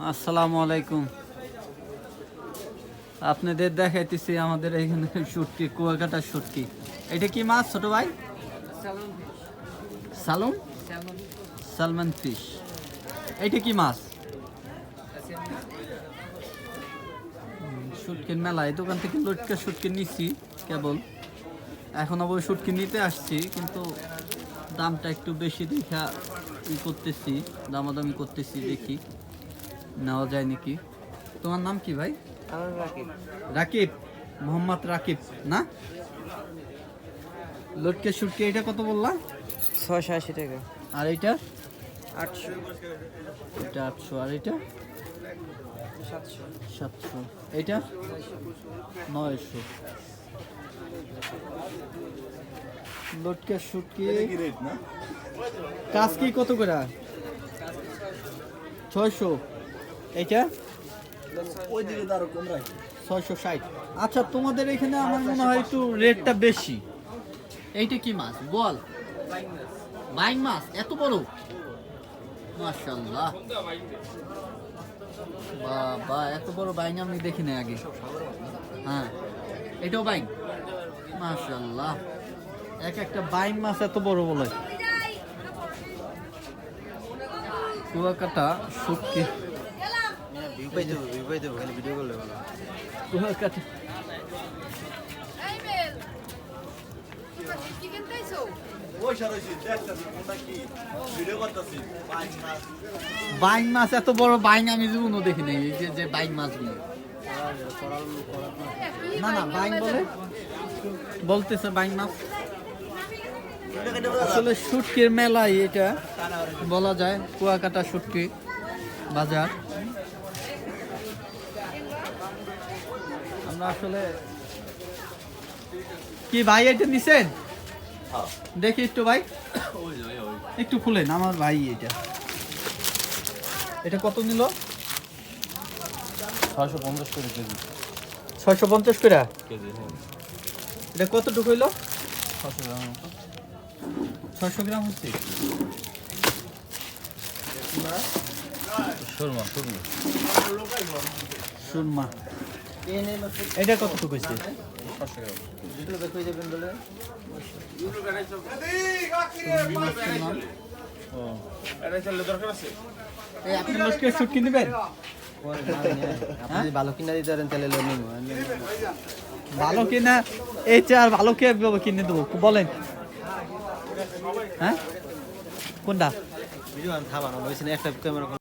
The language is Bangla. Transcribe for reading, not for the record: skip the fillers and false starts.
আসসালামু আলাইকুম। আপনাদের দেখাইতেছি আমাদের এখানে শুটকি, কুয়াকাটার শুটকি। এটা কি মাছ ছোট ভাই? Salmon, Salman fish. এইটা কি মাছ? শুটকির মেলা। এই দোকান থেকে লটকা শুটকি নিচ্ছি কেবল। এখন আবার শুটকি নিতে আসছি, কিন্তু দামটা একটু বেশি দেখা করতেছি, দামাদামি করতেছি, দেখি নেওয়া যায় নাকি। তোমার নাম কি ভাই? রাকিব, মোহাম্মদ রাকিব না? লটকে শুটকি এটা কত বললা? 680 টাকা। আর এইটা? 800। এটা 800। আর এটা? 700। 700। এইটা 900। লটকে শুটকি কাজ কি কত করে? 600। এইটা 660। আচ্ছা, তোমাদের এখানে আমার মনে হয় একটু রেটটা বেশি। এইটা কি মাছ বল? বাইং মাছ। এত বড়? মাশাআল্লাহ, বাবা এত বড় বাইং আমি দেখি না আগে। হ্যাঁ, এটাও বাইং। মাশাআল্লাহ, এক একটা বাইং মাছ এত বড় বলে। কুয়াকাটা শুটকি, কুয়াকাটা। বাইং মাছ এত বড় বাইং আমি জীবনও দেখি নাই। এই যে বাইং মাছগুলো, না না বাইং বলে বলতেছে বাইং মাছ। আসলে শুটকির মেলায় এটা বলা যায়, কুয়াকাটা শুটকি বাজার। আমরা আসলে কি ভাই এটা নিছেন? দেখি একটু ভাই, একটু খুলেন আমার ভাই। এটা কত নিল? 650 করে কেজি। 650 করে কেজি, হ্যাঁ। এটা কতটুকু হইলো? 600 গ্রাম। 600 গ্রাম হচ্ছে। সুরমা সুরমা। এটা কতটুকু হয়েছে? 500 গ্রাম। ও, এটা চললে দরকার আছে। এই আপনি লটকে শুটকি নেবেন? আপনি ভালো কিনা দিতে পারেন তাহলে লোন নিব। ভালো কিনা এই চার ভালো কে কিনে দেবো বলেন? হ্যাঁ, কোনটা? ভিডিও থামানো হয়েছে না, একটা ক্যামেরা